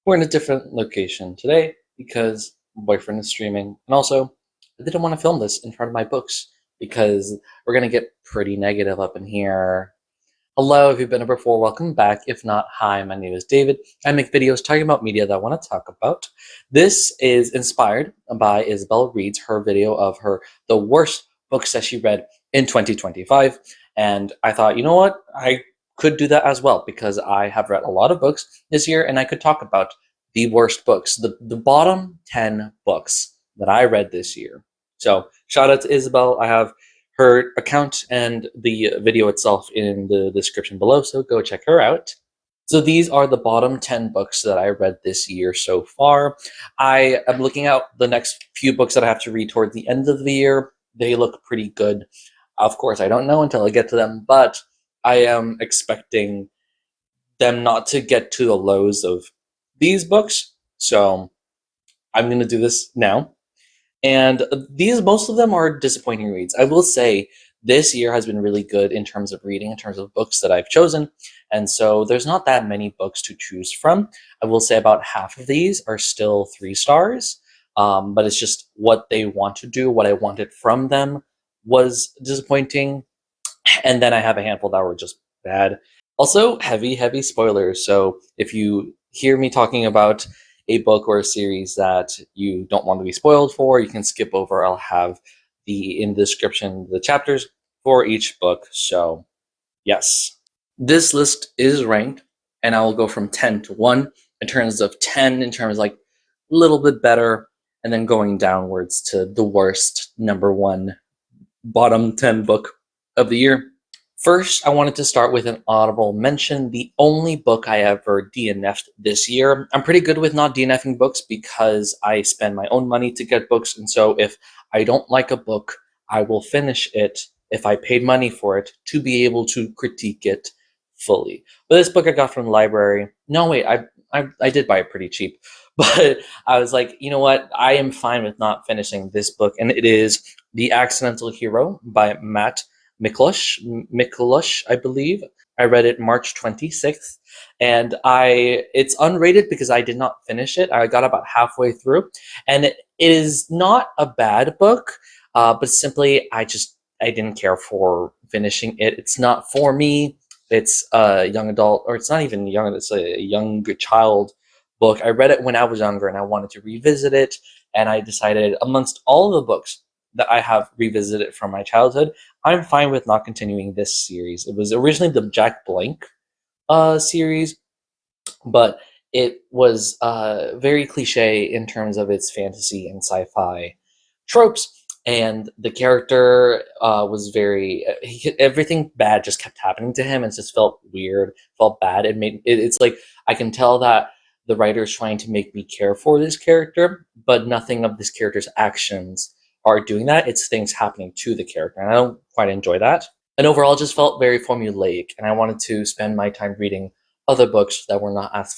We're in a different location today because my boyfriend is streaming, and also I didn't want to film this in front of my books because we're gonna get pretty negative up in here. Hello, if you've been here before, welcome back. If not, hi, my name is David. I make videos talking about media that I want to talk about. This is inspired by Isabel Reed's her video of the worst books that she read in 2025, and I thought, you know what, I could do that as well because I have read a lot of books this year, and I could talk about the worst books, the bottom 10 books that I read this year. So shout out to Isabel. I have her account and the video itself in the description below, so go check her out. So these are the bottom 10 books that I read this year so far. I am looking out the next few books that I have to read toward the end of the year. They look pretty good. Of course, I don't know until I get to them, but I am expecting them not to get to the lows of these books. So I'm going to do this now. And most of them are disappointing reads. I will say this year has been really good in terms of reading, in terms of books that I've chosen. And so there's not that many books to choose from. I will say about half of these are still 3 stars, but it's just what they want to do, what I wanted from them was disappointing. And then I have a handful that were just bad. Also, heavy spoilers. So if you hear me talking about a book or a series that you don't want to be spoiled for, you can skip over. I'll have in the description the chapters for each book. So yes, this list is ranked, and I will go from 10 to 1 in terms of 10, in terms like a little bit better, and then going downwards to the worst, number 1, bottom 10 book of the year. First, I wanted to start with an honorable mention, the only book I ever DNF'd this year. I'm pretty good with not DNFing books because I spend my own money to get books, and so if I don't like a book, I will finish it if I paid money for it to be able to critique it fully. But this book I got from the library. No, wait, I did buy it pretty cheap, but I was like, you know what? I am fine with not finishing this book, and it is The Accidental Hero by Matt Miklush, I believe. I read it March 26th, and it's unrated because I did not finish it. I got about halfway through, and it is not a bad book, but simply I didn't care for finishing it. It's not for me. It's a young adult, or it's not even young, it's a young child book. I read it when I was younger, and I wanted to revisit it, and I decided amongst all the books that I have revisited from my childhood, I'm fine with not continuing this series. It was originally the Jack Blank series, but it was very cliche in terms of its fantasy and sci-fi tropes, and the character was everything bad just kept happening to him, and it just felt weird, felt bad. It's like I can tell that the writer is trying to make me care for this character, but nothing of this character's actions are doing that. It's things happening to the character, and I don't quite enjoy that. And overall, it just felt very formulaic, and I wanted to spend my time reading other books that were not as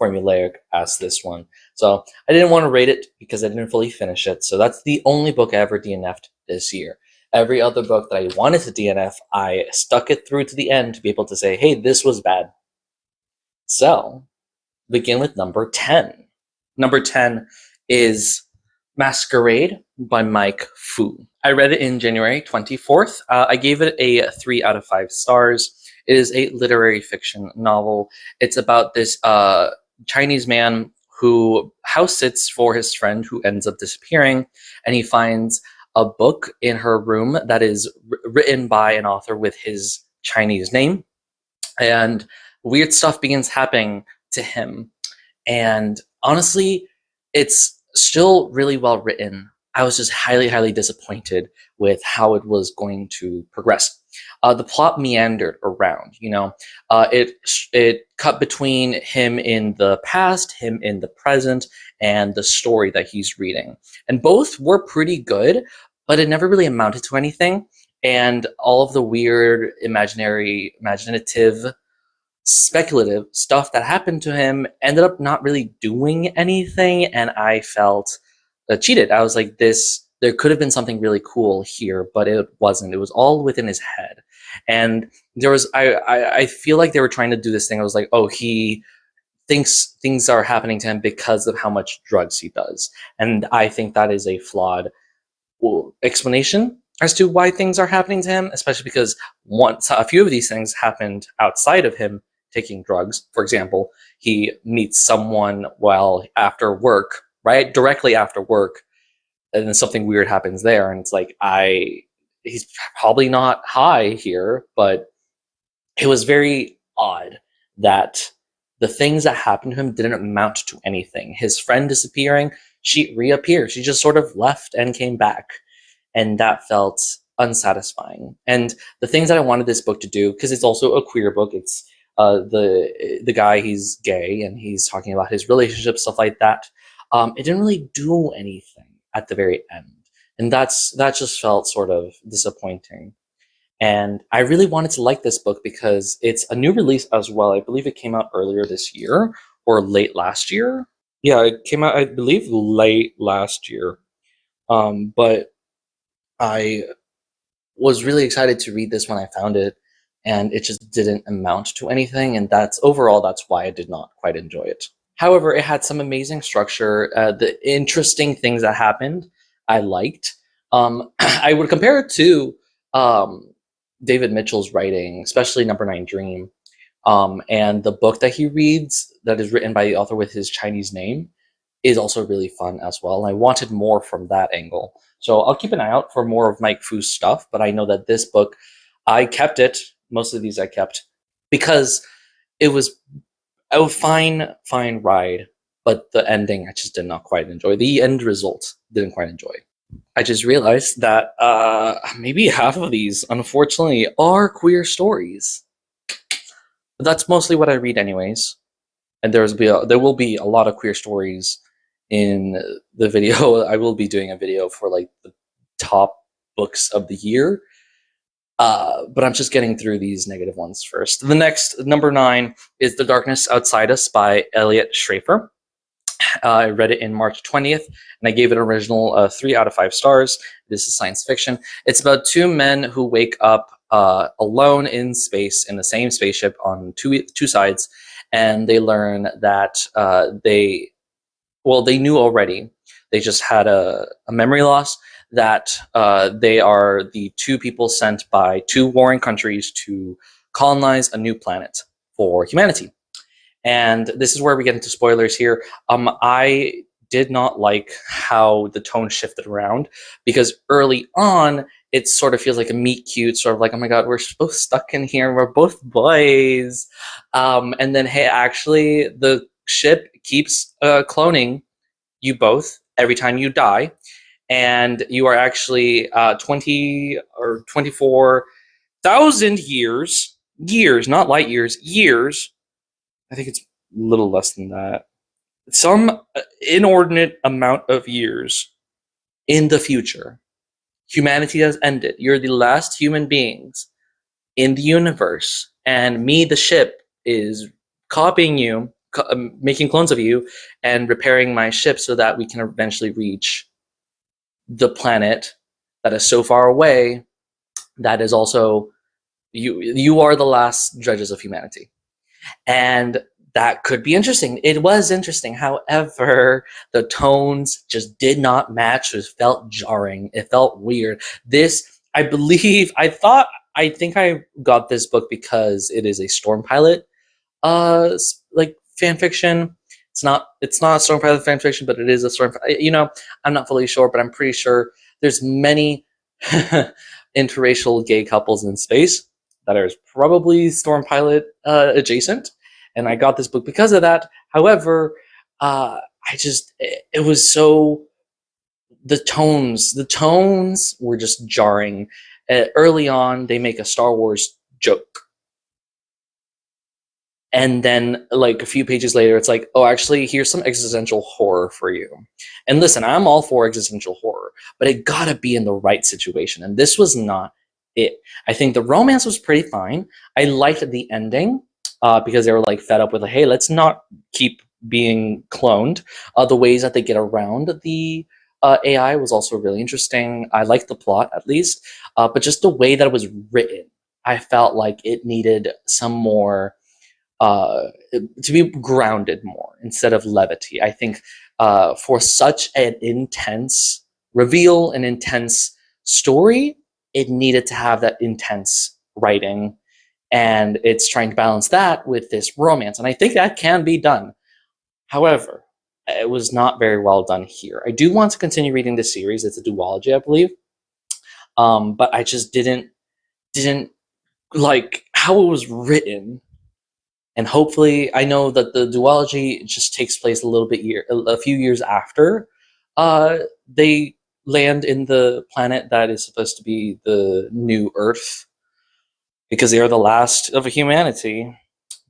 formulaic as this one. So I didn't want to rate it because I didn't fully finish it. So that's the only book I ever DNF'd this year. Every other book that I wanted to DNF, I stuck it through to the end to be able to say, hey, this was bad. So begin with number 10. Number 10 is Masquerade by Mike Fu. I read it in January 24th. I gave it a 3 out of 5 stars. It is a literary fiction novel. It's about this Chinese man who house sits for his friend who ends up disappearing, and he finds a book in her room that is written by an author with his Chinese name, and weird stuff begins happening to him. And honestly, it's still really well written. I was just highly disappointed with how it was going to progress. The plot meandered around, it cut between him in the past, him in the present, and the story that he's reading. And both were pretty good, but it never really amounted to anything. And all of the weird, imaginative, speculative stuff that happened to him ended up not really doing anything, and I felt cheated. I was like, there could have been something really cool here, but it wasn't. It was all within his head. And I feel like they were trying to do this thing. I was like, oh, he thinks things are happening to him because of how much drugs he does. And I think that is a flawed explanation as to why things are happening to him, especially because once a few of these things happened outside of him taking drugs. For example, he meets someone while after work, right? Directly after work, and then something weird happens there, and it's like, he's probably not high here, but it was very odd that the things that happened to him didn't amount to anything. His friend disappearing, she reappeared. She just sort of left and came back. And that felt unsatisfying. And the things that I wanted this book to do, because it's also a queer book, it's the guy, he's gay, and he's talking about his relationship, stuff like that. It didn't really do anything at the very end. And that just felt sort of disappointing. And I really wanted to like this book because it's a new release as well. I believe it came out earlier this year or late last year. Yeah, it came out, I believe, late last year. But I was really excited to read this when I found it, and it just didn't amount to anything. And that's why I did not quite enjoy it. However, it had some amazing structure. The interesting things that happened, I liked. I would compare it to David Mitchell's writing, especially Number 9 Dream, and the book that he reads that is written by the author with his Chinese name is also really fun as well. And I wanted more from that angle. So I'll keep an eye out for more of Mike Fu's stuff, but I know that this book, I kept it. Most of these I kept because it was a fine ride, but the ending I just did not quite enjoy. The end result didn't quite enjoy. I just realized that maybe half of these, unfortunately, are queer stories. But that's mostly what I read anyways. And there will be a lot of queer stories in the video. I will be doing a video for like the top books of the year. But I'm just getting through these negative ones first. The next, number 9, is The Darkness Outside Us by Elliot Schrafer. I read it in March 20th, and I gave it an original 3 out of 5 stars. This is science fiction. It's about 2 men who wake up alone in space, in the same spaceship on two sides, and they learn that they knew already. They just had a memory loss, that they are the 2 people sent by 2 warring countries to colonize a new planet for humanity. And this is where we get into spoilers here. I did not like how the tone shifted around, because early on, it sort of feels like a meet cute, sort of like, oh my god, we're both stuck in here, we're both boys. And then, hey, actually, the ship keeps cloning you both every time you die. And you are actually 20 or 24,000 years, not light years. I think it's a little less than that. Some inordinate amount of years in the future. Humanity has ended. You're the last human beings in the universe. And me, the ship, is copying you, making clones of you, and repairing my ship so that we can eventually reach the planet that is so far away that is also, you are the last judges of humanity. And that could be interesting. It was interesting. However, the tones just did not match. It felt jarring. It felt weird. This, I think I got this book because it is a Storm Pilot, like fan fiction. It's not a Storm Pilot fan fiction, but it is a Storm. I'm not fully sure, but I'm pretty sure there's many interracial gay couples in space that are probably Storm Pilot adjacent, and I got this book because of that. However, it was so, the tones were just jarring. Early on, they make a Star Wars joke, and then like a few pages later, it's like, oh, actually, here's some existential horror for you. And listen, I'm all for existential horror, but it gotta be in the right situation, and this was not it. I think the romance was pretty fine. I liked the ending because they were like fed up with like, hey, let's not keep being cloned. The ways that they get around the AI was also really interesting. I liked the plot, at least, but just the way that it was written, I felt like it needed some more to be grounded more instead of levity. I think for such an intense reveal, an intense story, it needed to have that intense writing, and it's trying to balance that with this romance, and I think that can be done. However, it was not very well done here. I do want to continue reading this series. It's a duology, I believe, but I just didn't like how it was written. And hopefully, I know that the duology just takes place a few years after they land in the planet that is supposed to be the new Earth, because they are the last of humanity.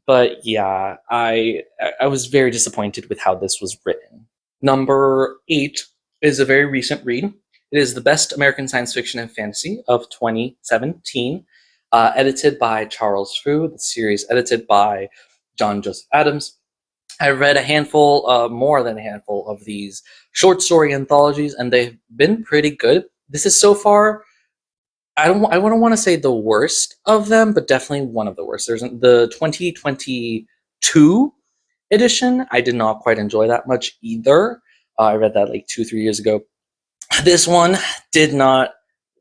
But yeah, I was very disappointed with how this was written. Number 8 is a very recent read. It is the best American science fiction and fantasy of 2017, edited by Charles Fu. The series edited by John Joseph Adams. I read a handful, more than a handful, of these short story anthologies, and they've been pretty good. This is so far, I wouldn't want to say the worst of them, but definitely one of the worst. There's the 2022 edition. I did not quite enjoy that much either. I read that like 2-3 years ago. This one did not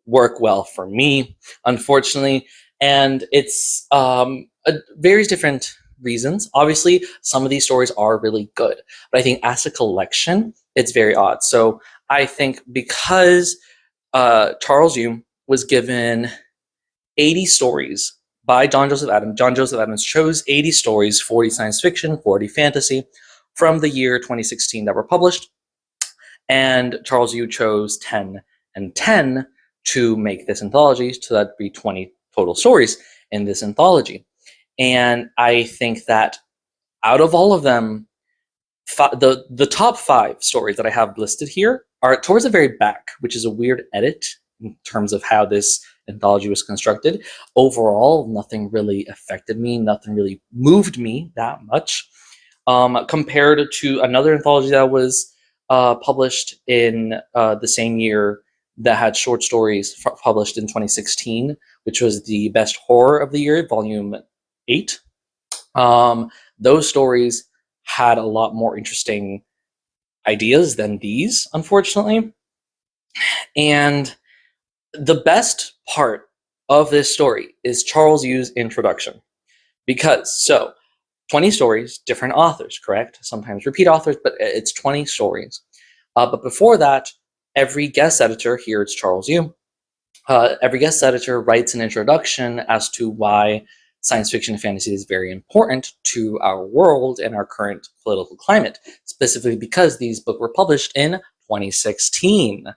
work well for me, unfortunately, and it's various different reasons. Obviously, some of these stories are really good, but I think as a collection, it's very odd. So I think because Charles Yu was given 80 stories by John Joseph Adams. John Joseph Adams chose 80 stories, 40 science fiction, 40 fantasy, from the year 2016 that were published. And Charles Yu chose 10 and 10 to make this anthology, so that'd be 20 total stories in this anthology. And I think that out of all of them, the top 5 stories that I have listed here are towards the very back, which is a weird edit in terms of how this anthology was constructed. Overall, nothing really affected me, nothing really moved me that much. Compared to another anthology that was published in the same year that had short stories published in 2016, which was the Best Horror of the Year, Volume 8. Those stories had a lot more interesting ideas than these, unfortunately. And the best part of this story is Charles Yu's introduction. Because, 20 stories, different authors, correct? Sometimes repeat authors, but it's 20 stories. But before that, every guest editor, here it's Charles Yu, every guest editor writes an introduction as to why science fiction and fantasy is very important to our world and our current political climate, specifically because these books were published in 2016.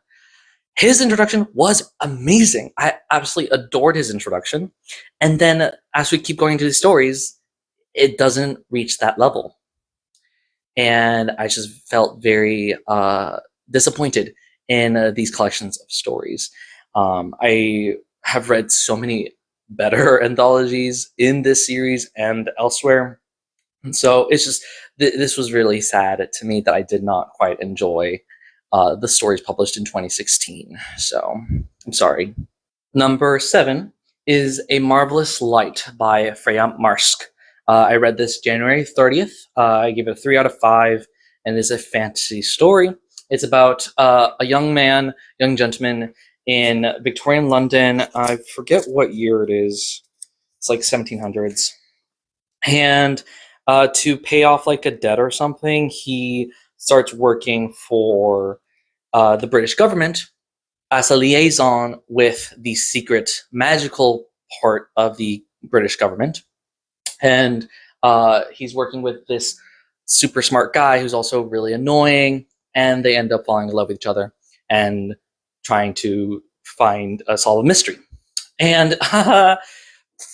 His introduction was amazing. I absolutely adored his introduction. And then as we keep going to the stories, it doesn't reach that level. And I just felt very disappointed in these collections of stories. I have read so many better anthologies in this series and elsewhere. And so it's just, this was really sad to me that I did not quite enjoy the stories published in 2016. So I'm sorry. Number 7 is A Marvelous Light by Freya Marsk. I read this January 30th. I gave it a 3 out of 5, and it's a fantasy story. It's about a young gentleman in Victorian London. I forget what year it is. It's like 1700s. And to pay off like a debt or something, he starts working for the British government as a liaison with the secret magical part of the British government. And he's working with this super smart guy who's also really annoying, and they end up falling in love with each other and trying to solve a mystery. And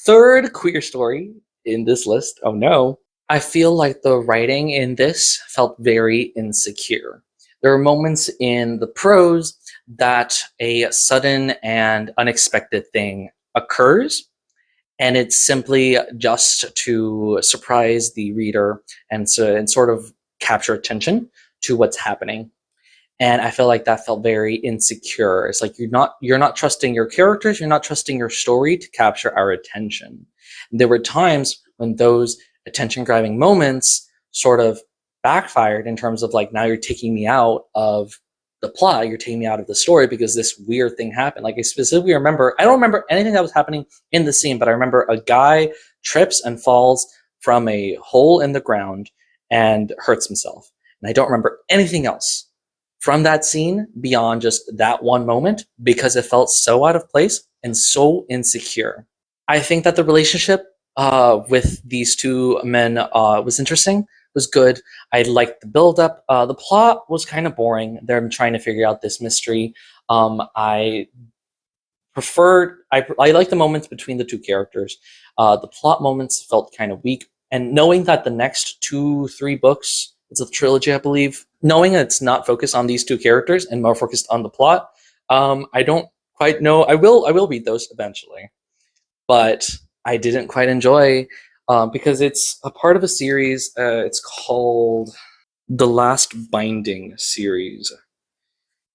third queer story in this list, oh no, I feel like the writing in this felt very insecure. There are moments in the prose that a sudden and unexpected thing occurs, and it's simply just to surprise the reader and sort of capture attention to what's happening. And I feel like that felt very insecure. It's like you're not trusting your characters, you're not trusting your story to capture our attention. And there were times when those attention-grabbing moments sort of backfired in terms of like, now you're taking me out of the plot, you're taking me out of the story because this weird thing happened. Like I specifically remember, I don't remember anything that was happening in the scene, but I remember a guy trips and falls from a hole in the ground and hurts himself. And I don't remember anything else from that scene beyond just that one moment because it felt so out of place and so insecure. I think that the relationship with these two men was interesting, was good. I liked the build-up. The plot was kind of boring. They're trying to figure out this mystery. I like the moments between the two characters. The plot moments felt kind of weak. And knowing that the next 2-3 books, it's a trilogy, I believe, knowing that it's not focused on these two characters and more focused on the plot, I don't quite know. I will read those eventually, but I didn't quite enjoy because it's a part of a series. It's called the Last Binding series,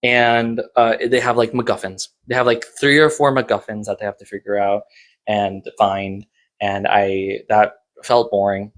and they have like MacGuffins. They have like 3 or 4 MacGuffins that they have to figure out and find, and that felt boring.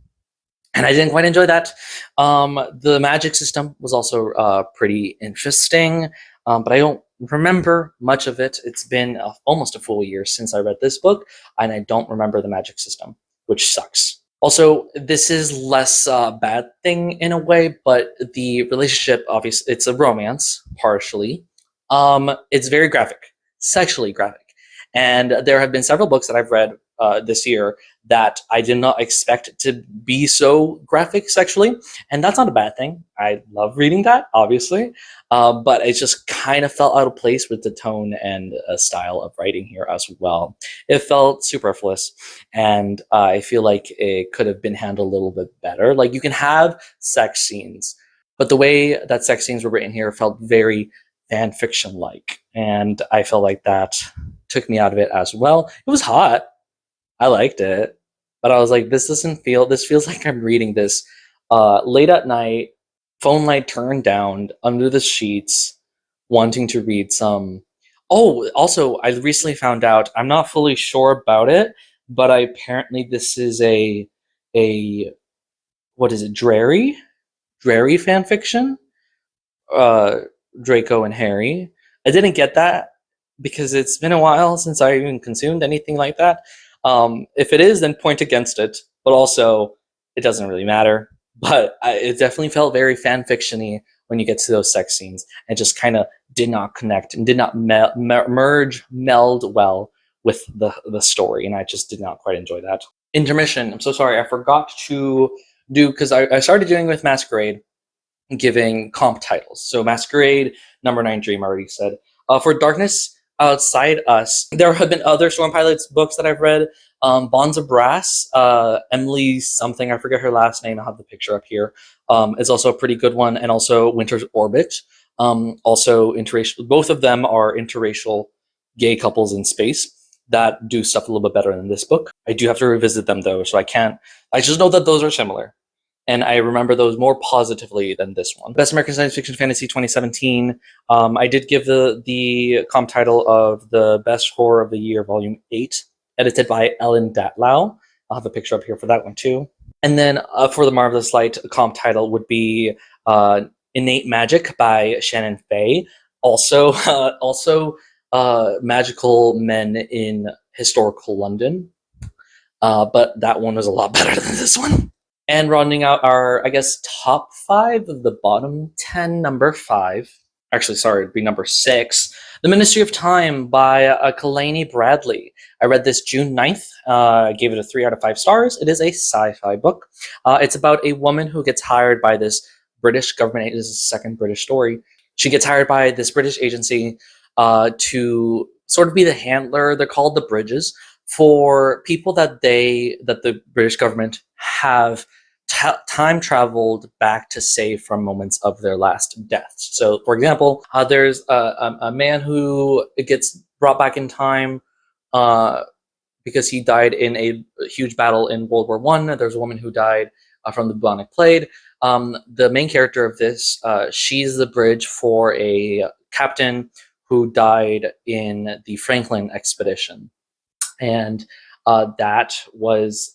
And I didn't quite enjoy that. The magic system was also pretty interesting, but I don't remember much of it. It's been almost a full year since I read this book, and I don't remember the magic system, which sucks. Also, this is less bad thing in a way, but the relationship, obviously, it's a romance, partially. It's very graphic, sexually graphic. And there have been several books that I've read this year that I did not expect to be so graphic sexually, and that's not a bad thing. I love reading that, obviously, but it just kind of felt out of place with the tone and style of writing here as well. It felt superfluous, and I feel like it could have been handled a little bit better. Like, you can have sex scenes, but the way that sex scenes were written here felt very fan fiction like, and I felt like that took me out of it as well. It was hot. I liked it, but I was like, this feels like I'm reading this late at night, phone light turned down, under the sheets, wanting to read some. Oh, also, I recently found out, I'm not fully sure about it, but apparently this is a what is it, Drary fan fiction? Draco and Harry. I didn't get that because it's been a while since I even consumed anything like that. If it is, then point against it. But also, it doesn't really matter. But it definitely felt very fan fiction-y when you get to those sex scenes, and just kind of did not connect and did not meld well with the story, and I just did not quite enjoy that. Intermission. I'm so sorry, I forgot to do, because I started doing with Masquerade, giving comp titles. So Masquerade, Number 9 Dream, I already said. For Darkness Outside Us, there have been other Storm Pilots books that I've read. Bonds of Brass, Emily something, I forget her last name, I'll have the picture up here, is also a pretty good one, and also Winter's Orbit. Also interracial, both of them are interracial gay couples in space that do stuff a little bit better than this book. I do have to revisit them though, so I just know that those are similar, and I remember those more positively than this one. Best American Science Fiction Fantasy 2017. I did give the comp title of the Best Horror of the Year, Volume 8, edited by Ellen Datlow. I'll have a picture up here for that one too. And then for the Marvelous Light, comp title would be Innate Magic by Shannon Fay. Also, magical men in historical London. But that one was a lot better than this one. And rounding out our, I guess, top 5 of the bottom 10, number 5. Actually, sorry, it'd be number 6. The Ministry of Time by Kalani Bradley. I read this June 9th. I gave it a 3 out of 5 stars. It is a sci-fi book. It's about a woman who gets hired by this British government. This is the second British story. She gets hired by this British agency to sort of be the handler. They're called the Bridges, for people that the British government have time traveled back to save from moments of their last deaths. So, for example, there's a man who gets brought back in time because he died in a huge battle in World War I. There's a woman who died from the bubonic plague. The main character of this, she's the bridge for a captain who died in the Franklin expedition. And that was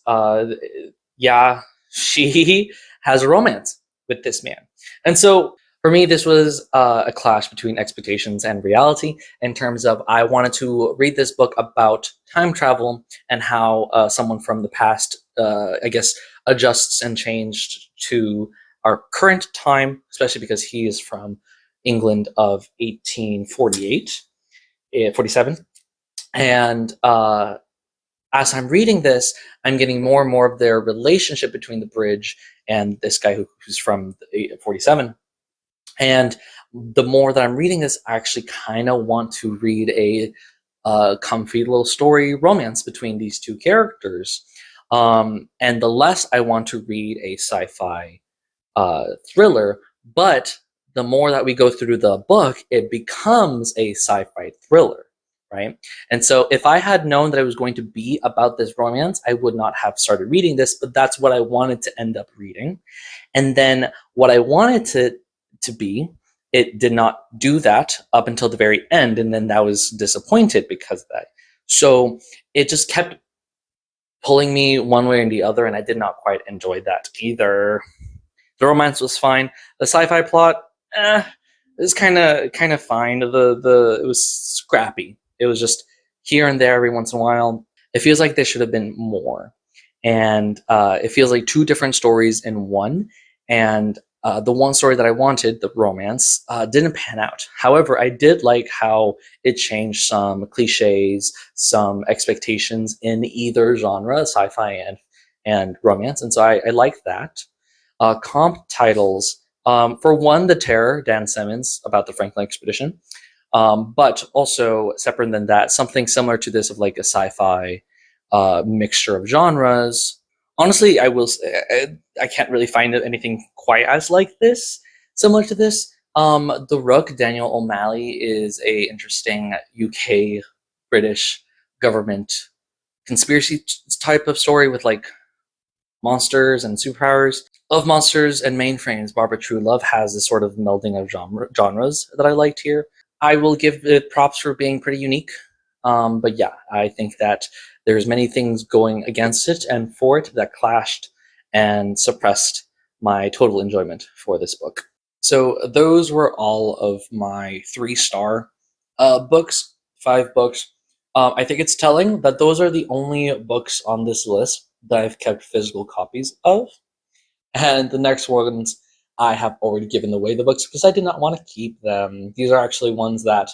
yeah, she has a romance with this man. And so for me, this was a clash between expectations and reality in terms of I wanted to read this book about time travel and how someone from the past, I guess, adjusts and changed to our current time, especially because he is from England of 1848, 47. And as I'm reading this, I'm getting more and more of their relationship between the bridge and this guy who's from 47. And the more that I'm reading this, I actually kind of want to read a comfy little story romance between these two characters. And the less I want to read a sci-fi thriller, but the more that we go through the book, it becomes a sci-fi thriller, right? And so if I had known that it was going to be about this romance, I would not have started reading this, but that's what I wanted to end up reading. And then what I wanted to be, it did not do that up until the very end, and then I was disappointed because of that. So it just kept pulling me one way or the other, and I did not quite enjoy that either. The romance was fine. The sci-fi plot, it was kind of fine. The it was scrappy. It was just here and there every once in a while. It feels like there should have been more, and it feels like two different stories in one. And the one story that I wanted, the romance, didn't pan out. However, I did like how it changed some cliches, some expectations in either genre, sci-fi and romance, and so I like that. Comp titles. For one, The Terror, Dan Simmons, about the Franklin expedition. But also, separate than that, something similar to this of like a sci-fi mixture of genres. Honestly, I can't really find anything quite as like this, similar to this. The Rook, Daniel O'Malley, is a interesting UK British government conspiracy type of story with like monsters and superpowers. Of Monsters and Mainframes, Barbara Truelove has this sort of melding of genres that I liked here. I will give it props for being pretty unique. But yeah, I think that there's many things going against it and for it that clashed and suppressed my total enjoyment for this book. So those were all of my 3-star books, 5 books. I think it's telling that those are the only books on this list that I've kept physical copies of. And the next ones, I have already given away the books because I did not want to keep them. These are actually ones that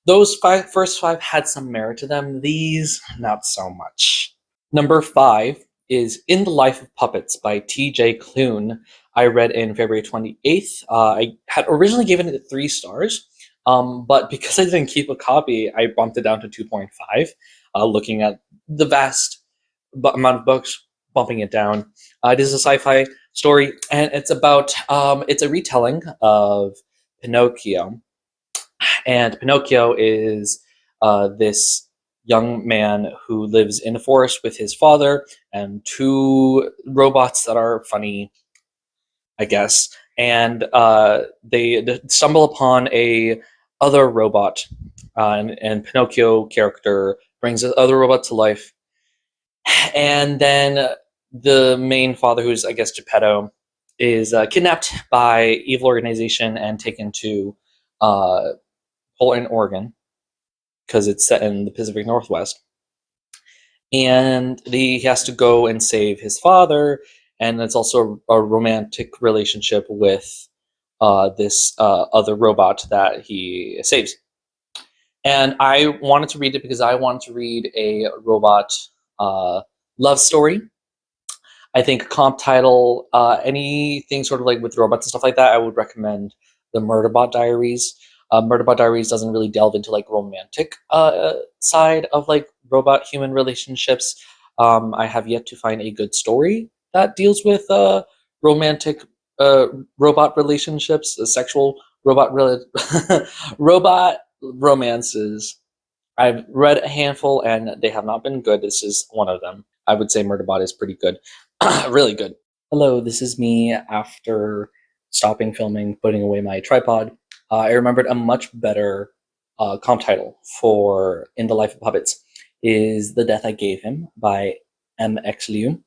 those first 5 had some merit to them. These, not so much. Number 5 is In the Life of Puppets by T.J. Klune. I read in February 28th. I had originally given it 3 stars, but because I didn't keep a copy, I bumped it down to 2.5, looking at the vast amount of books, bumping it down. It is a sci-fi story, and it's about it's a retelling of Pinocchio. And Pinocchio is this young man who lives in a forest with his father and 2 robots that are funny, I guess. And they stumble upon a other robot, and Pinocchio character brings the other robot to life. And then the main father, who's, I guess, Geppetto, is kidnapped by evil organization and taken to Portland, Oregon, because it's set in the Pacific Northwest. And he has to go and save his father, and it's also a romantic relationship with this other robot that he saves. And I wanted to read it because I wanted to read a robot love story. I think comp title, anything sort of like with robots and stuff like that, I would recommend the Murderbot Diaries. Murderbot Diaries doesn't really delve into like romantic side of like robot human relationships. I have yet to find a good story that deals with romantic robot relationships, sexual robot romances. I've read a handful and they have not been good. This is one of them. I would say Murderbot is pretty good. Really good. Hello, this is me after stopping filming, putting away my tripod. I remembered a much better comp title for In the Life of Puppets is The Death I Gave Him by M.X. Liu.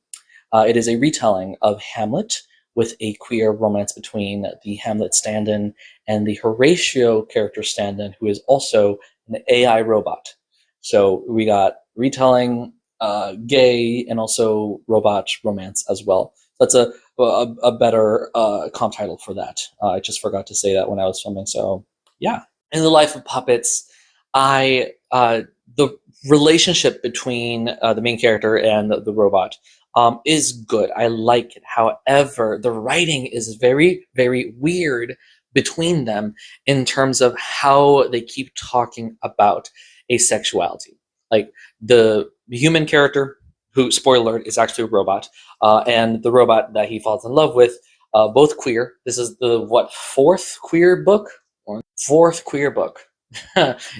It is a retelling of Hamlet with a queer romance between the Hamlet stand-in and the Horatio character stand-in, who is also an AI robot. So we got retelling, gay, and also robot romance as well. That's a better comp title for that. I just forgot to say that when I was filming. So yeah, in the life of puppets, I the relationship between the main character and the robot is good. I like it. However, the writing is very, very weird between them in terms of how they keep talking about asexuality. Like the human character, who, spoiler alert, is actually a robot, and the robot that he falls in love with, both queer. This is the, what, fourth queer book? Or fourth queer book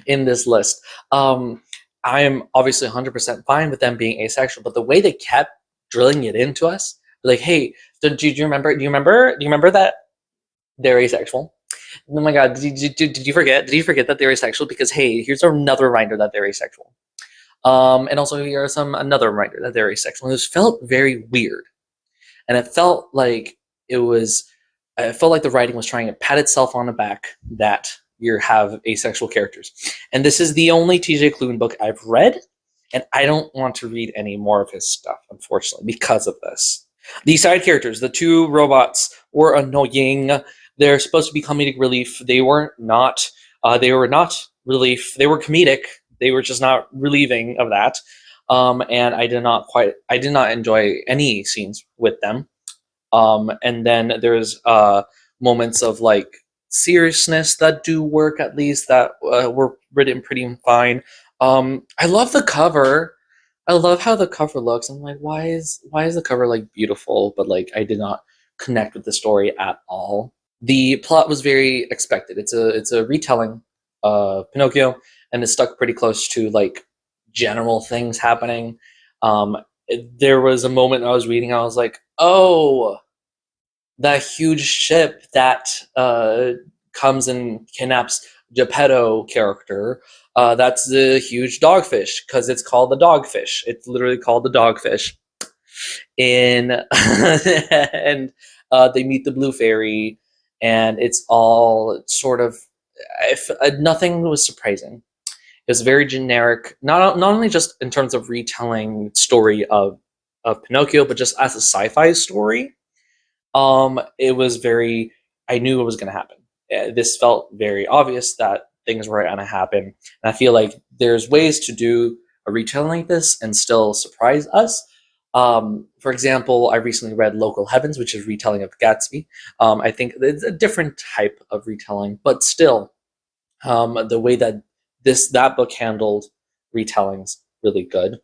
in this list. I am obviously 100% fine with them being asexual, but the way they kept drilling it into us, like, hey, do you remember? Do you remember that they're asexual? Oh my god, did you forget? Did you forget that they're asexual? Because hey, here's another reminder that they're asexual. And also here are another reminder that they're asexual. And it felt very weird, and it felt like I felt like the writing was trying to pat itself on the back that you have asexual characters. And this is the only TJ Klune book I've read, and I don't want to read any more of his stuff, unfortunately, because of this. The side characters, the two robots, were annoying. They're supposed to be comedic relief. They were not. They were not relief. They were comedic. They were just not relieving of that. And I did not enjoy any scenes with them. And then there's moments of like seriousness that do work, at least, that were written pretty fine. I love the cover. I love how the cover looks. I'm like, why is the cover like beautiful? But like, I did not connect with the story at all. The plot was very expected. It's a retelling of Pinocchio, and it's stuck pretty close to like general things happening. There was a moment I was reading, I was like, oh, that huge ship that comes and kidnaps Geppetto character. That's the huge dogfish, because it's called the dogfish. It's literally called the dogfish. And they meet the blue fairy, and it's all sort of, nothing was surprising. It was very generic, not only just in terms of retelling story of Pinocchio, but just as a sci-fi story. It was very, I knew it was going to happen. This felt very obvious that things were going to happen. And I feel like there's ways to do a retelling like this and still surprise us. For example, I recently read Local Heavens, which is retelling of Gatsby. I think it's a different type of retelling, but still, the way that that book handled retellings, really good.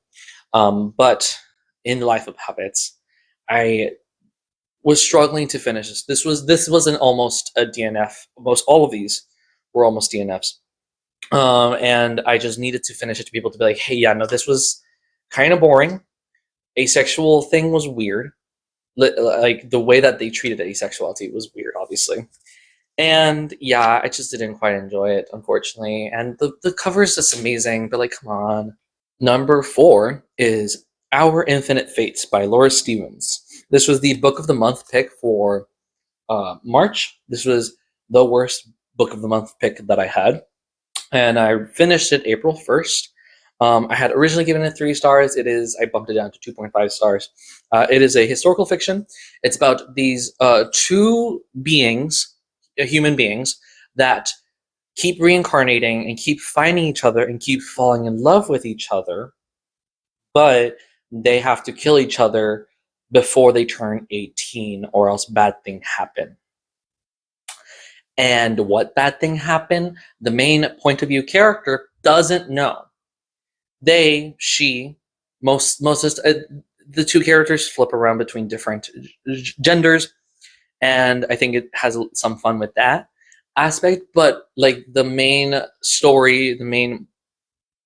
But in Life of Puppets, I was struggling to finish this. This was an almost a DNF. Most all of these were almost DNFs, and I just needed to finish it to be able to be like, hey, yeah, no, this was kind of boring. Asexual thing was weird. Like the way that they treated asexuality was weird, obviously. And yeah, I just didn't quite enjoy it, unfortunately. And the cover is just amazing, but like, come on. Number 4 is Our Infinite Fates by Laura Stevens. This was the book of the month pick for March. This was the worst book of the month pick that I had. And I finished it April 1st. I had originally given it 3 stars. I bumped it down to 2.5 stars. It is a historical fiction. It's about these two beings, human beings, that keep reincarnating and keep finding each other and keep falling in love with each other, but they have to kill each other before they turn 18, or else bad thing happen. And what bad thing happen, the main point of view character doesn't know. The two characters flip around between different genders, and I think it has some fun with that aspect. But like the main story, the main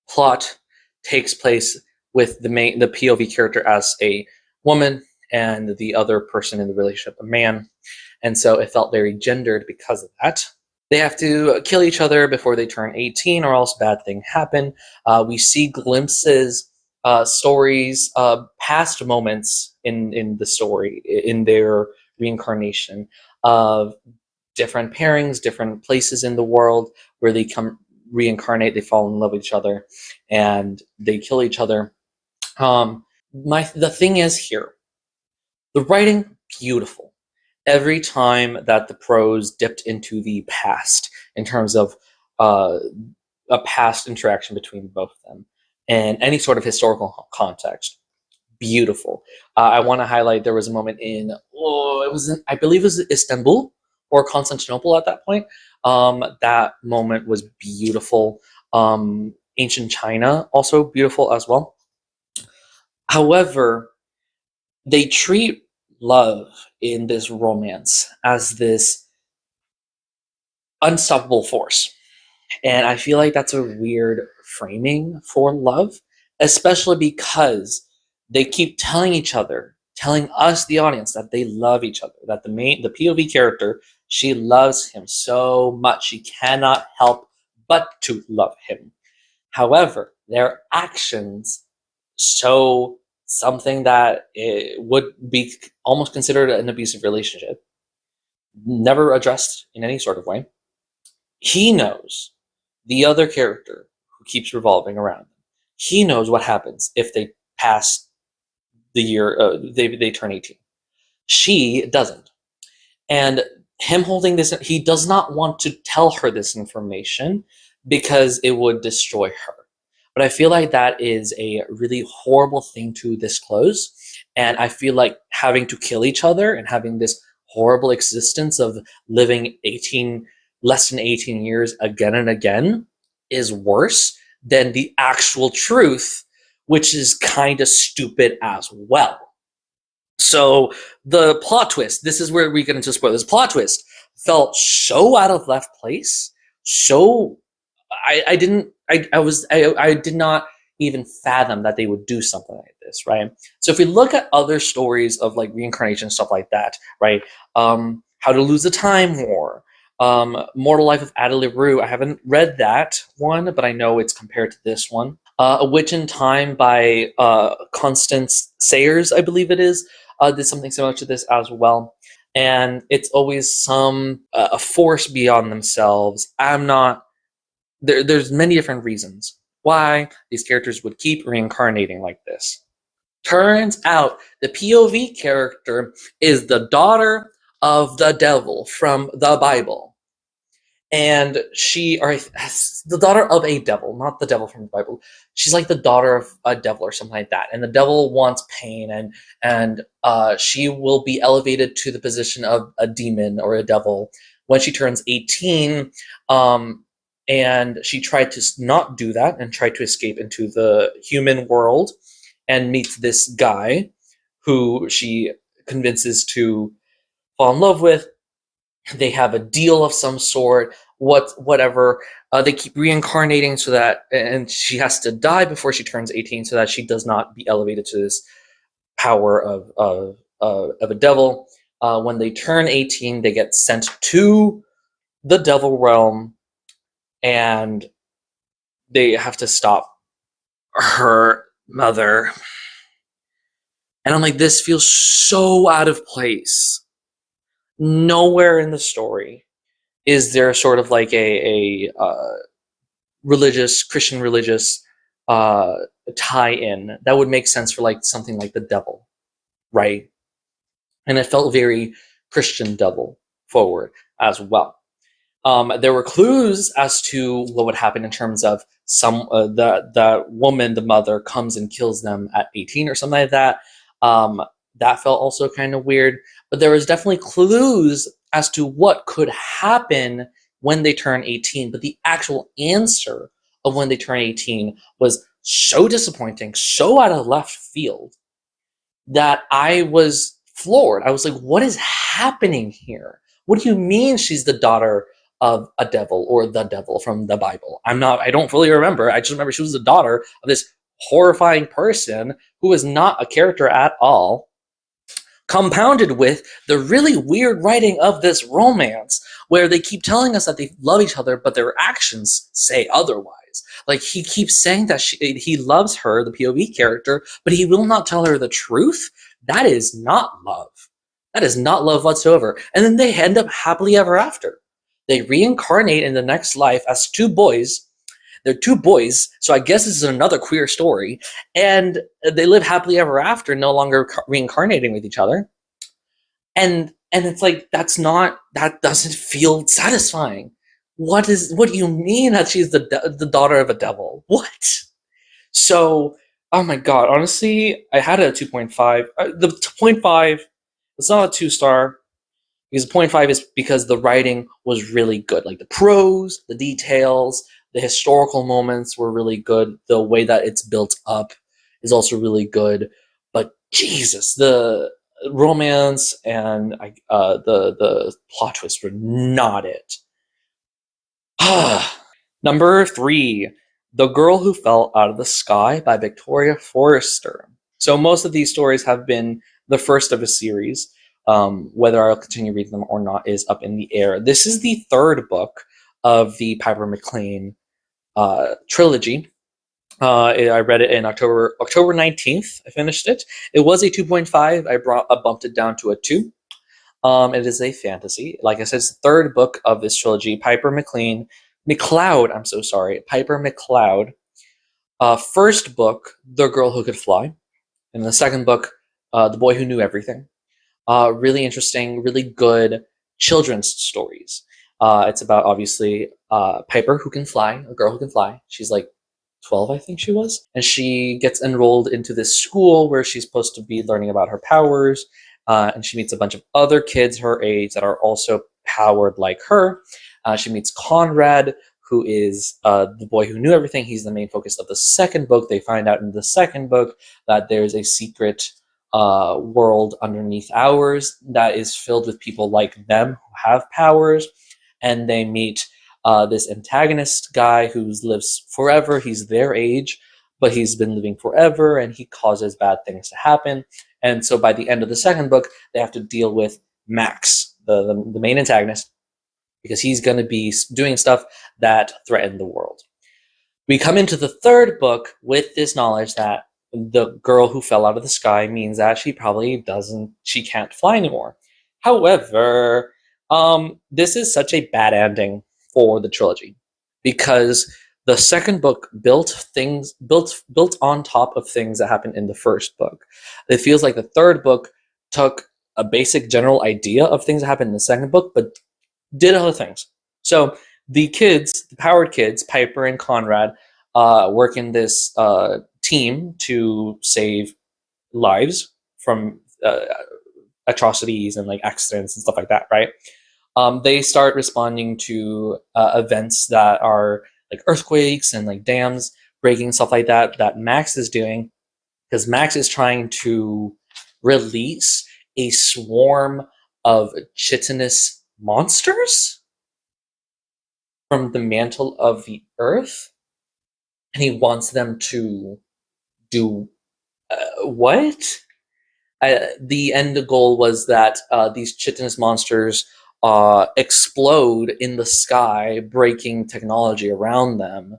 plot takes place with the POV character as a woman, and the other person in the relationship a man, and so it felt very gendered because of that. They have to kill each other before they turn 18, or else bad thing happen. We see glimpses, stories, past moments in the story, in their reincarnation of different pairings, different places in the world where they come reincarnate, they fall in love with each other, and they kill each other. The thing is here, the writing, beautiful. Every time that the prose dipped into the past in terms of uh, a past interaction between both of them and any sort of historical context, beautiful. I want to highlight there was a moment in, I believe it was Istanbul or Constantinople at that point. That moment was beautiful. Ancient China, also beautiful as well. However, they treat love in this romance as this unstoppable force. And I feel like that's a weird framing for love, especially because they keep telling each other, telling us, the audience, that they love each other, that the POV character, she loves him so much, she cannot help but to love him. However, their actions show something that it would be almost considered an abusive relationship, never addressed in any sort of way. He knows, the other character who keeps revolving around, he knows what happens if they pass the year, they turn 18. She doesn't. And him holding this, he does not want to tell her this information because it would destroy her. But I feel like that is a really horrible thing to disclose. And I feel like having to kill each other and having this horrible existence of living less than 18 years again and again is worse than the actual truth, which is kind of stupid as well. So the plot twist, this is where we get into spoilers. Plot twist felt so out of left place. So I did not even fathom that they would do something like this, right? So if we look at other stories of like reincarnation, stuff like that, right? How to Lose the Time War, Mortal Life of Ada LaRue. I haven't read that one, but I know it's compared to this one. A Witch in Time by Constance Sayers, I believe it is, did something similar to this as well. And it's always a force beyond themselves. There's many different reasons why these characters would keep reincarnating like this. Turns out the POV character is the daughter of the devil from the Bible. And the daughter of a devil, not the devil from the Bible. She's like the daughter of a devil or something like that. And the devil wants pain, and she will be elevated to the position of a demon or a devil when she turns 18. And she tried to not do that and tried to escape into the human world and meets this guy who she convinces to fall in love with. They have a deal of some sort, whatever. They keep reincarnating and she has to die before she turns 18 so that she does not be elevated to this power of a devil. When they turn 18, they get sent to the devil realm, and they have to stop her mother. And I'm like, this feels so out of place. Nowhere in the story is there sort of like a Christian religious tie-in that would make sense for like something like the devil, right? And it felt very Christian devil forward as well. There were clues as to what would happen in terms of the woman, the mother, comes and kills them at 18 or something like that. That felt also kind of weird, but there was definitely clues as to what could happen when they turn 18. But the actual answer of when they turn 18 was so disappointing, so out of left field, that I was floored. I was like, what is happening here? What do you mean she's the daughter of a devil or the devil from the Bible? I don't fully remember. I just remember she was the daughter of this horrifying person who is not a character at all, compounded with the really weird writing of this romance where they keep telling us that they love each other, but their actions say otherwise. Like, he keeps saying that he loves her, the POV character, but he will not tell her the truth That is not love. That is not love whatsoever. And then they end up happily ever after. They reincarnate in the next life as two boys. They're two boys, so I guess this is another queer story. And they live happily ever after, no longer reincarnating with each other. And it's like, that doesn't feel satisfying. What do you mean that she's the daughter of a devil? What? So, oh my god, honestly, I had a 2.5. The 2.5, it's not a 2-star, because 0.5 is because the writing was really good. Like the prose, the details, the historical moments were really good. The way that it's built up is also really good. But Jesus, the romance and the plot twists were not it. Number 3, The Girl Who Fell Out of the Sky by Victoria Forrester. So most of these stories have been the first of a series. Whether I'll continue reading them or not is up in the air. This is the third book of the Piper McLean trilogy. I read it in October 19th. I finished it. It was a 2.5. I bumped it down to a 2. It is a fantasy. Like I said, it's the third book of this trilogy. Piper McLeod. I'm so sorry. Piper McLeod. First book, The Girl Who Could Fly. And the second book, The Boy Who Knew Everything. Really interesting, really good children's stories. It's about, obviously, Piper who can fly, a girl who can fly. She's like 12, I think she was. And she gets enrolled into this school where she's supposed to be learning about her powers. And she meets a bunch of other kids her age that are also powered like her. She meets Conrad, who is the boy who knew everything. He's the main focus of the second book. They find out in the second book that there's a secret world underneath ours that is filled with people like them who have powers. And they meet this antagonist guy who lives forever. He's their age, but he's been living forever, and he causes bad things to happen. And so by the end of the second book, they have to deal with Max, the main antagonist, because he's going to be doing stuff that threaten the world. We come into the third book with this knowledge that the girl who fell out of the sky means that she can't fly anymore. However, this is such a bad ending for the trilogy, because the second book built on top of things that happened in the first book. It feels like the third book took a basic general idea of things that happened in the second book, but did other things. So the powered kids, Piper and Conrad, work in this team to save lives from atrocities and like accidents and stuff like that, right? They start responding to events that are like earthquakes and like dams breaking, stuff like that Max is doing, because Max is trying to release a swarm of chitinous monsters from the mantle of the earth, and he wants them to do what? The end goal was that these chitinous monsters explode in the sky, breaking technology around them,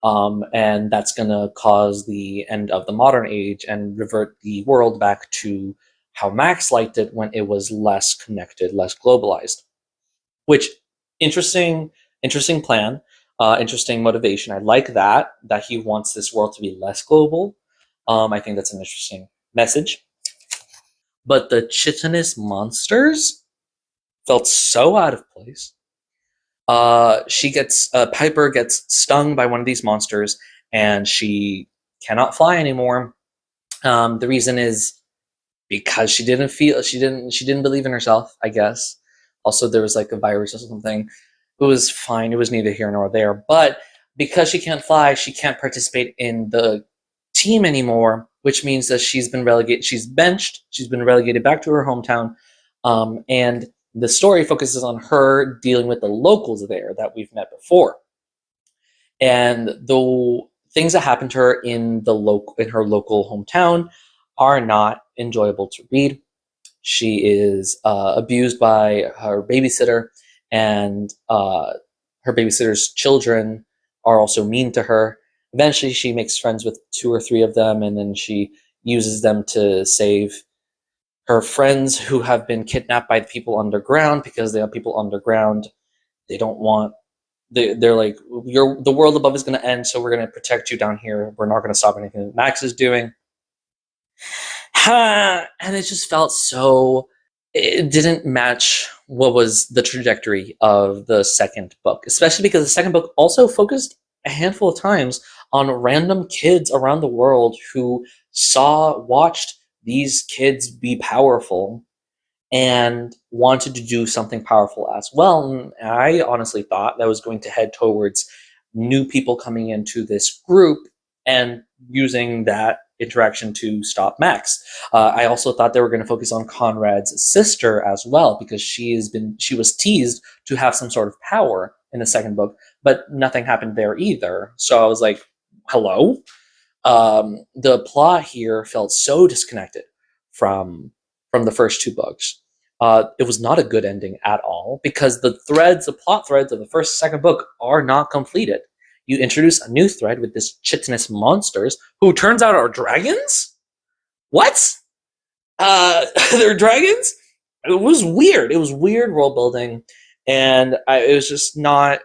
and that's going to cause the end of the modern age and revert the world back to how Max liked it when it was less connected, less globalized. Which, interesting plan, interesting motivation. I like that he wants this world to be less global. I think that's an interesting message. But the chitinous monsters felt so out of place. Piper gets stung by one of these monsters, and she cannot fly anymore. The reason is because she didn't believe in herself, I guess. Also, there was like a virus or something. It was fine. It was neither here nor there. But because she can't fly, she can't participate in the team anymore, which means that she's been relegated. She's benched. She's been relegated back to her hometown. And the story focuses on her dealing with the locals there that we've met before. And the things that happen to her in her local hometown are not enjoyable to read. She is abused by her babysitter, and her babysitter's children are also mean to her. Eventually, she makes friends with 2 or 3 of them, and then she uses them to save her friends who have been kidnapped by the people underground, because they have people underground. They don't want. They're like, the world above is going to end, so we're going to protect you down here. We're not going to stop anything that Max is doing. And it just felt so. It didn't match what was the trajectory of the second book, especially because the second book also focused a handful of times on random kids around the world who watched these kids be powerful and wanted to do something powerful as well. And I honestly thought that was going to head towards new people coming into this group and using that interaction to stop Max. I also thought they were going to focus on Conrad's sister as well, because she was teased to have some sort of power in the second book, but nothing happened there either. So I was like, hello? The plot here felt so disconnected from the first two books. It was not a good ending at all, because the plot threads of the first and second book are not completed. You introduce a new thread with this chitinous monsters who turns out are dragons? What? They're dragons? It was weird. It was weird world building, and it was not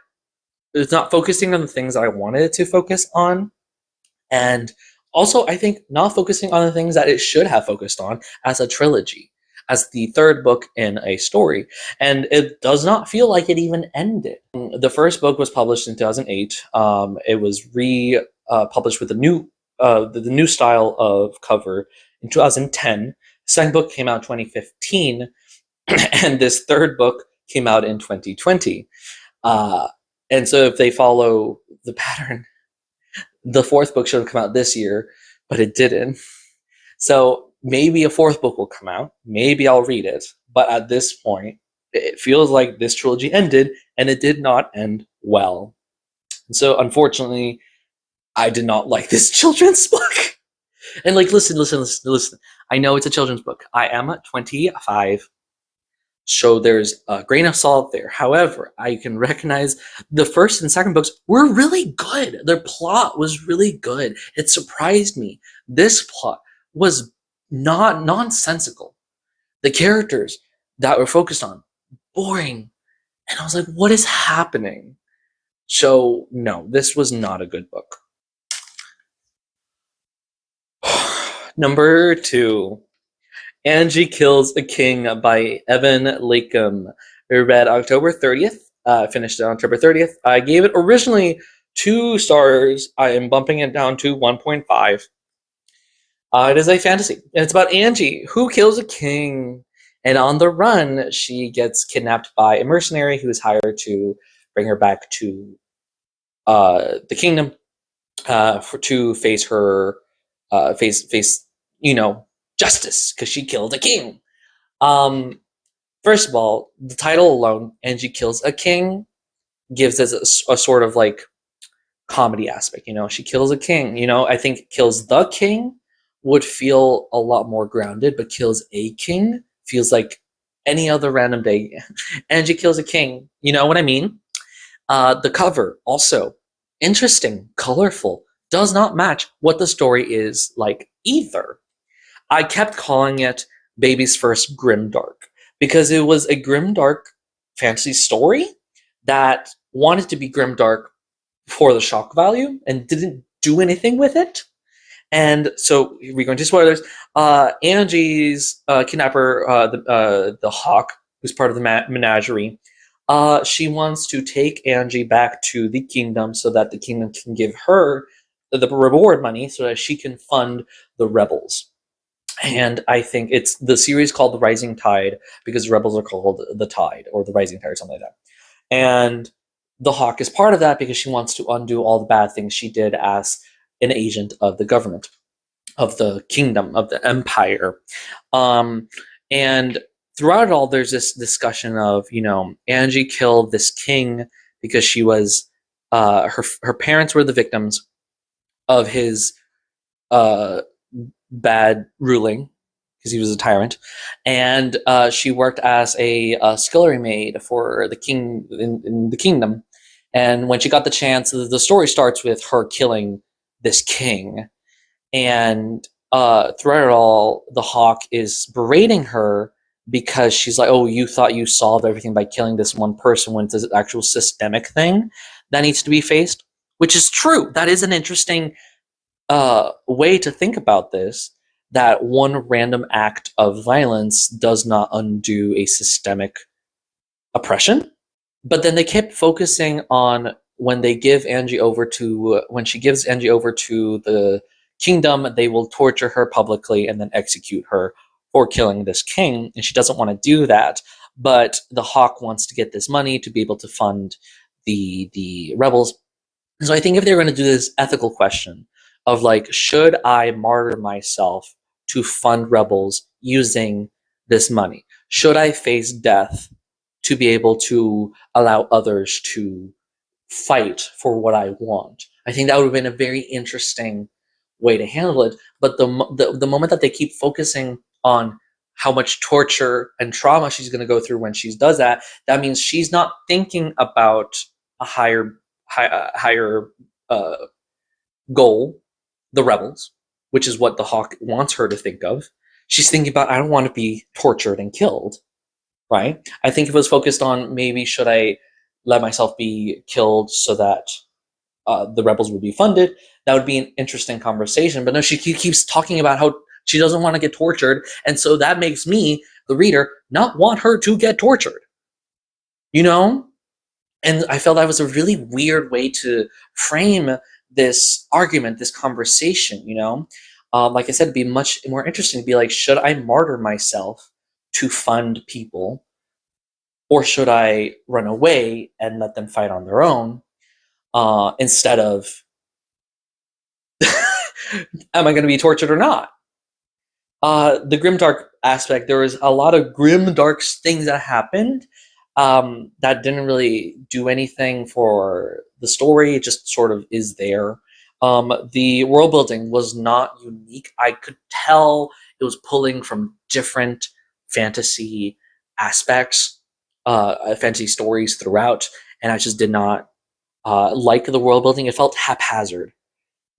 focusing on the things that I wanted it to focus on. And also, I think not focusing on the things that it should have focused on as a trilogy, as the third book in a story. And it does not feel like it even ended. The first book was published in 2008. It was published with the new style of cover in 2010. The second book came out in 2015, and this third book came out in 2020. And so if they follow the pattern, the fourth book should have come out this year, but it didn't. So maybe a fourth book will come out. Maybe I'll read it. But at this point, it feels like this trilogy ended, and it did not end well. And so, unfortunately, I did not like this children's book. And listen. I know it's a children's book. I am 25. So there's a grain of salt there. However, I can recognize the first and second books were really good. Their plot was really good. It surprised me. This plot was not nonsensical. The characters that were focused on, boring. And I was like, what is happening? So, no, this was not a good book. Number 2. Angie Kills a King by Evan Lakem. I read October 30th. Finished it on October 30th. I gave it originally 2 stars. I am bumping it down to 1.5. It is a fantasy. And it's about Angie, who kills a king. And on the run, she gets kidnapped by a mercenary who is hired to bring her back to the kingdom to face her, justice, because she killed a king. First of all, the title alone, Angie Kills a King, gives us a sort of comedy aspect. She kills a king. I think Kills the King would feel a lot more grounded, but Kills a King feels like any other random day. Angie kills a king. You know what I mean? The cover, also interesting, colorful, does not match what the story is like either. I kept calling it Baby's First Grimdark because it was a grimdark fantasy story that wanted to be grimdark for the shock value and didn't do anything with it. And so we're going to spoilers. Angie's kidnapper, the Hawk, who's part of the menagerie, she wants to take Angie back to the kingdom so that the kingdom can give her the reward money so that she can fund the rebels. And I think it's the series called The Rising Tide because the rebels are called the Tide or the Rising Tide or something like that. And the Hawk is part of that because she wants to undo all the bad things she did as an agent of the government, of the kingdom, of the empire. And throughout it all, there's this discussion of, Angie killed this king because she was, her parents were the victims of his bad ruling because he was a tyrant, and she worked as a scullery maid for the king in the kingdom. And when she got the chance, the story starts with her killing this king, and throughout it all, the Hawk is berating her because she's like, "Oh, you thought you solved everything by killing this one person when it's an actual systemic thing that needs to be faced," which is true. That is an interesting way to think about this. That one random act of violence does not undo a systemic oppression. But then they kept focusing on when she gives Angie over to the kingdom, they will torture her publicly and then execute her for killing this king, and she doesn't want to do that. But the Hawk wants to get this money to be able to fund the rebels. So I think if they're going to do this ethical question of like, should I martyr myself to fund rebels using this money? Should I face death to be able to allow others to fight for what I want? I think that would have been a very interesting way to handle it. But the moment that they keep focusing on how much torture and trauma she's going to go through when she does that, that means she's not thinking about a higher uh, goal, the rebels, which is what the Hawk wants her to think of. She's thinking about, I don't want to be tortured and killed, right? I think if it was focused on maybe should I let myself be killed so that the rebels would be funded, that would be an interesting conversation. But no, she keeps talking about how she doesn't want to get tortured, and so that makes me, the reader, not want her to get tortured. You know? And I felt that was a really weird way to frame this argument, this conversation, you know? Like I said, it'd be much more interesting to be like, should I martyr myself to fund people? Or should I run away and let them fight on their own instead of, am I going to be tortured or not? The grimdark aspect, there was a lot of grimdark things that happened that didn't really do anything for the story. It just sort of is there. The world building was not unique. I could tell it was pulling from different fantasy aspects, fantasy stories throughout, and I just did not like the world building. It felt haphazard,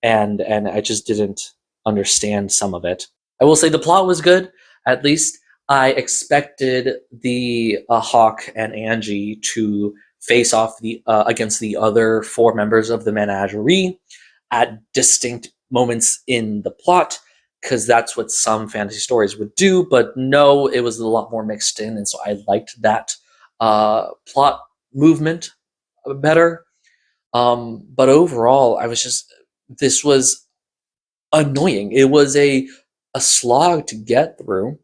and I just didn't understand some of it. I will say the plot was good. At least I expected the Hawk and Angie to face off against the other four members of the Menagerie at distinct moments in the plot, because that's what some fantasy stories would do. But no, it was a lot more mixed in, and so I liked that plot movement better. But overall, this was annoying. It was a slog to get through.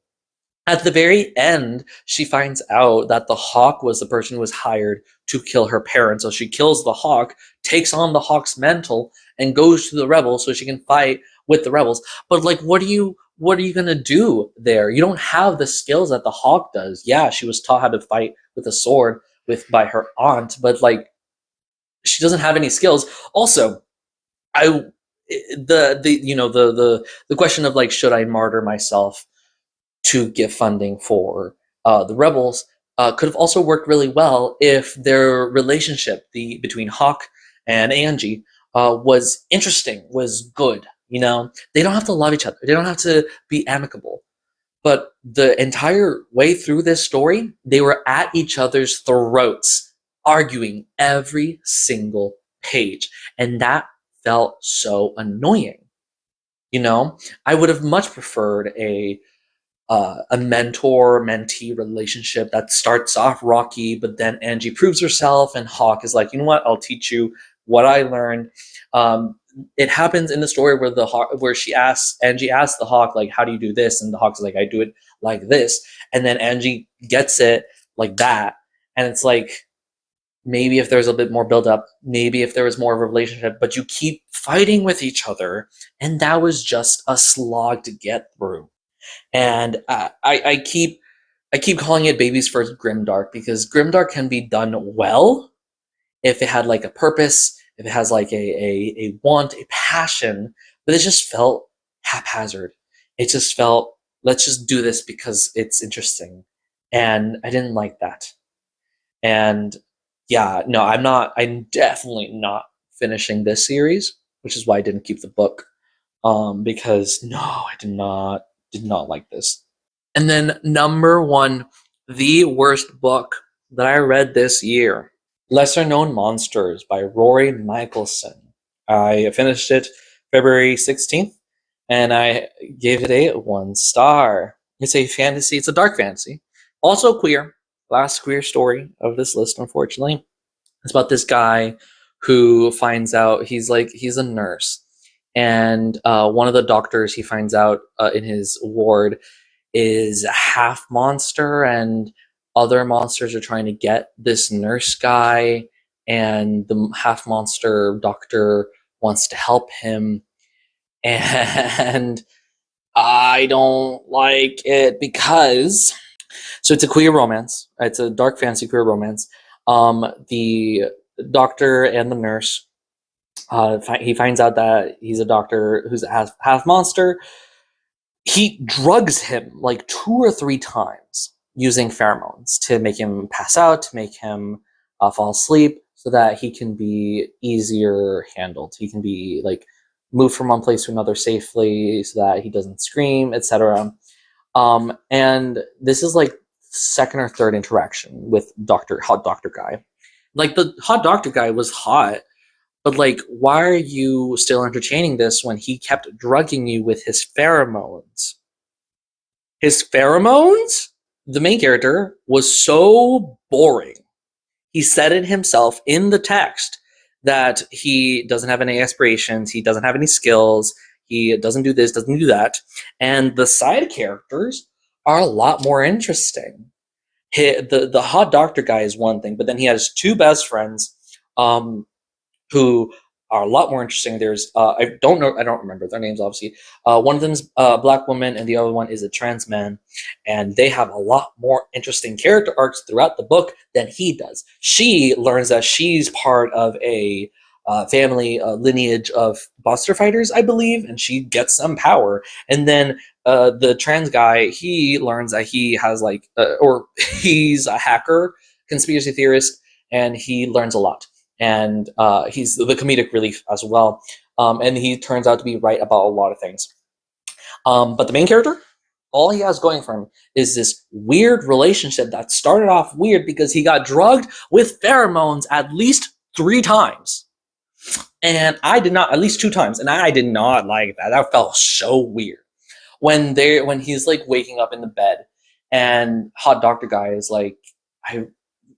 At the very end, she finds out that the Hawk was the person who was hired to kill her parents. So she kills the Hawk, takes on the Hawk's mantle, and goes to the rebels so she can fight with the rebels. But like, what are you gonna do there? You don't have the skills that the Hawk does. Yeah, she was taught how to fight with a sword by her aunt, but like, she doesn't have any skills. Also, I the question of like, should I martyr myself to give funding for the rebels could have also worked really well if their relationship, between Hawk and Angie, was interesting, was good. You know, they don't have to love each other. They don't have to be amicable. But the entire way through this story, they were at each other's throats, arguing every single page, and that felt so annoying. You know, I would have much preferred a mentor-mentee relationship that starts off rocky, but then Angie proves herself, and Hawk is like, you know what? I'll teach you what I learned. It happens in the story where Angie asks the Hawk, like, how do you do this? And the Hawk's like, I do it like this. And then Angie gets it like that. And it's like, maybe if there's a bit more build-up, maybe if there was more of a relationship, but you keep fighting with each other, and that was just a slog to get through. And I keep calling it baby's first grimdark, because grimdark can be done well if it had like a purpose, if it has like a want, a passion, but it just felt haphazard. It just felt, let's just do this because it's interesting, and I didn't like that. And yeah, no, I'm definitely not finishing this series, which is why I didn't keep the book. because no, I did not like this. And then number one, the worst book that I read this year, Lesser Known Monsters by Rory Michelson. I finished it February 16th, and I gave it a 1 star. It's a fantasy, it's a dark fantasy. Also queer. Last queer story of this list, unfortunately. It's about this guy who finds out he's a nurse, and one of the doctors he finds out in his ward is a half monster, and other monsters are trying to get this nurse guy, and the half monster doctor wants to help him, and I don't like it because so it's a queer romance. It's a dark fantasy queer romance. The doctor and the nurse, he finds out that he's a doctor who's a half monster. He drugs him like 2 or 3 times using pheromones to make him pass out, to make him fall asleep, so that he can be easier handled. He can be like moved from one place to another safely, so that he doesn't scream, etc. And this is like second or third interaction with Hot Doctor Guy. Like the Hot Doctor Guy was hot, but like, why are you still entertaining this when he kept drugging you with his pheromones? His pheromones? The main character was so boring. He said it himself in the text that he doesn't have any aspirations, he doesn't have any skills, he doesn't do this, doesn't do that. And the side characters are a lot more interesting. The Hot Doctor Guy is one thing, but then he has 2 best friends who are a lot more interesting. There's I don't remember their names, obviously. One of them's a black woman, and the other one is a trans man, and they have a lot more interesting character arcs throughout the book than he does. She learns that she's part of a family lineage of monster fighters, I believe, and she gets some power. And then the trans guy, he learns that he has or he's a hacker, conspiracy theorist, and he learns a lot. And he's the comedic relief as well. And he turns out to be right about a lot of things. But the main character, all he has going for him is this weird relationship that started off weird because he got drugged with pheromones at least 3 times. And I did not, at least 2 times, and I did not like that. That felt so weird. When he's like waking up in the bed, and Hot Doctor Guy is like, I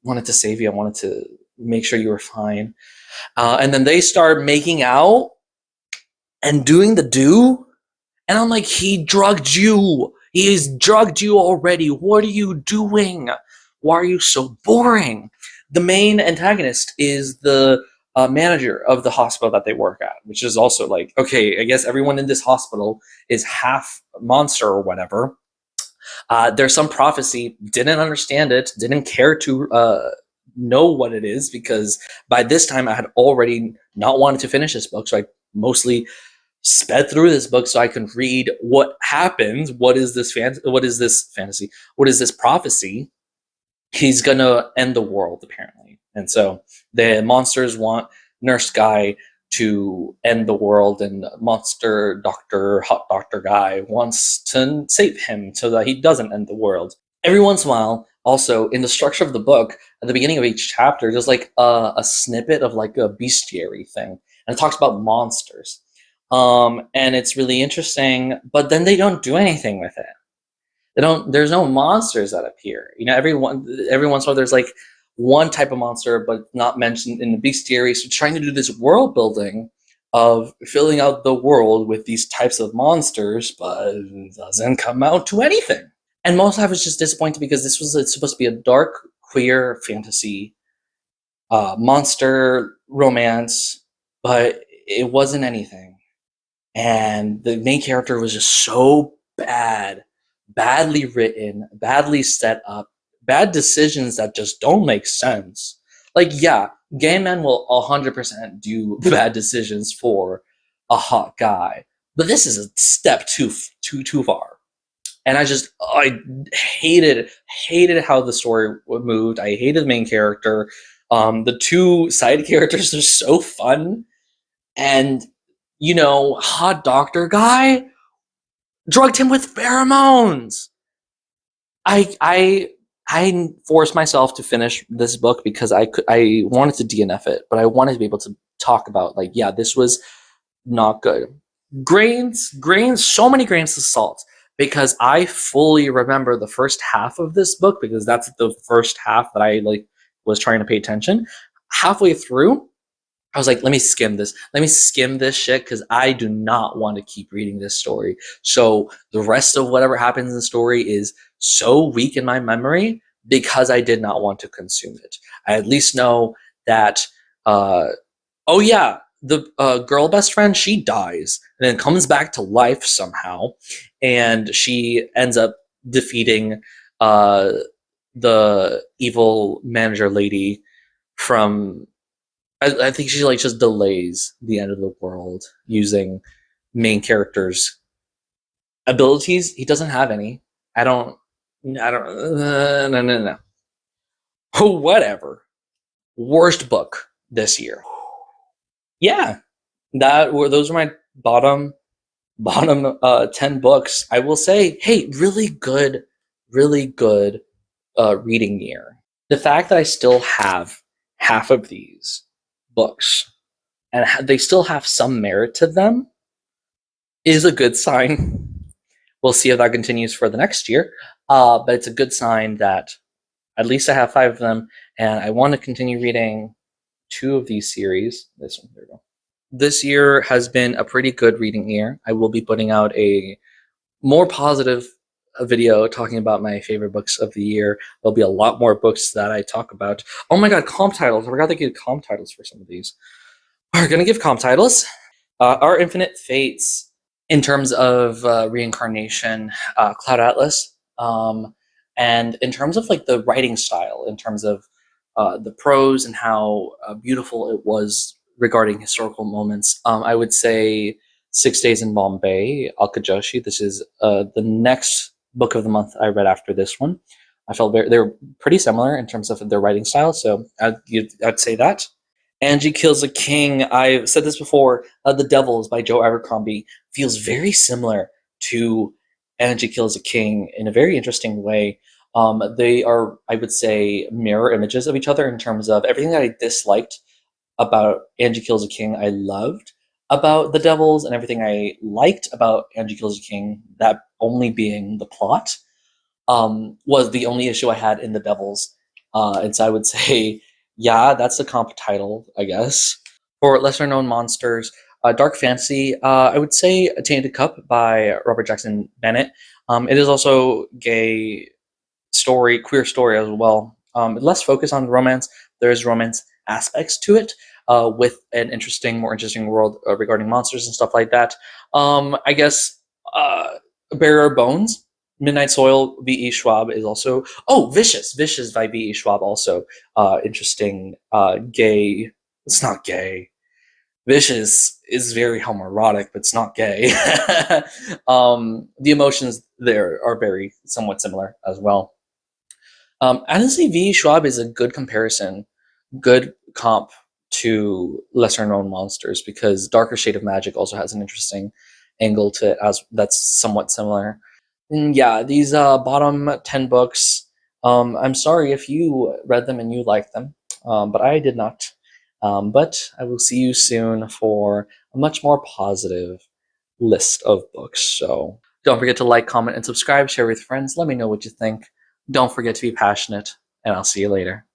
wanted to save you, I wanted to make sure you were fine. And then they start making out and doing the do. And I'm like, he drugged you. He's drugged you already. What are you doing? Why are you so boring? The main antagonist is the manager of the hospital that they work at, which is also like, okay, I guess everyone in this hospital is half monster or whatever. There's some prophecy, didn't understand it, didn't care to know what it is, because by this time I had already not wanted to finish this book, so I mostly sped through this book so I can read what happens. What is this fantasy? What is this prophecy? He's gonna end the world, apparently. And so the monsters want Nurse Guy to end the world, and Monster Doctor, Hot Doctor Guy wants to save him so that he doesn't end the world. Every once in a while, also, in the structure of the book, at the beginning of each chapter, there's like a snippet of like a bestiary thing, and it talks about monsters. And it's really interesting, but then they don't do anything with it. There's no monsters that appear. Every once in a while there's like one type of monster, but not mentioned in the bestiary. So trying to do this world building of filling out the world with these types of monsters, but it doesn't come out to anything. And most of I was just disappointed because this was supposed to be a dark, queer fantasy monster romance, but it wasn't anything. And the main character was just so bad, badly written, badly set up, bad decisions that just don't make sense. Like, yeah, gay men will 100% do bad decisions for a hot guy, but this is a step too far. And I hated how the story moved. I hated the main character. The 2 side characters are so fun, and hot doctor guy drugged him with pheromones. I forced myself to finish this book because I wanted to DNF it, but I wanted to be able to talk about, like, yeah, this was not good. Grains, so many grains of salt, because I fully remember the first half of this book, because that's the first half that I was trying to pay attention. Halfway through, I was like, let me skim this. Let me skim this shit, because I do not want to keep reading this story. So the rest of whatever happens in the story is so weak in my memory because I did not want to consume it. I at least know that, oh yeah, the girl best friend, she dies and then comes back to life somehow. And she ends up defeating the evil manager lady from... I think she just delays the end of the world using main character's abilities. He doesn't have any. No. Oh, whatever. Worst book this year. Yeah, those are my bottom 10 books. I will say, hey, really good reading year. The fact that I still have half of these books and they still have some merit to them is a good sign. We'll see if that continues for the next year, but it's a good sign that at least I have 5 of them, and I want to continue reading 2 of these series. This one, there we go. This year has been a pretty good reading year. I will be putting out a more positive video talking about my favorite books of the year. There'll be a lot more books that I talk about. Oh my god, comp titles. I forgot to give comp titles for some of these. We're going to give comp titles. Our Infinite Fates, in terms of reincarnation, Cloud Atlas, and in terms of the writing style, in terms of the prose and how beautiful it was regarding historical moments, I would say 6 Days in Bombay, Alkajoshi. This is the next book of the month I read after this one. I felt they're pretty similar in terms of their writing style, so I'd say that. Angie Kills a King. I've said this before. The Devils by Joe Abercrombie feels very similar to Angie Kills a King in a very interesting way. They are, I would say, mirror images of each other in terms of everything that I disliked about Angie Kills a King, I loved about The Devils, and everything I liked about Angie Kills a King, that only being the plot, was the only issue I had in The Devils. And so I would say, yeah, that's the comp title, I guess. For lesser known monsters, dark fantasy, I would say A Tainted Cup by Robert Jackson Bennett. It is also gay story, queer story as well. Less focus on romance. There's romance aspects to it, with an more interesting world regarding monsters and stuff like that. I guess Barrier Bones, Midnight Soil v. E. Schwab is also... Oh, Vicious by V. E. Schwab, also interesting, gay... It's not gay. Vicious is very homoerotic, but it's not gay. The emotions there are very somewhat similar as well. Honestly, V. E. Schwab is a good comparison, good comp to lesser known monsters, because Darker Shade of Magic also has an interesting angle to it that's somewhat similar. And yeah, these bottom 10 books, I'm sorry if you read them and you liked them, but I did not. But I will see you soon for a much more positive list of books. So don't forget to like, comment, and subscribe, share with friends. Let me know what you think. Don't forget to be passionate, and I'll see you later.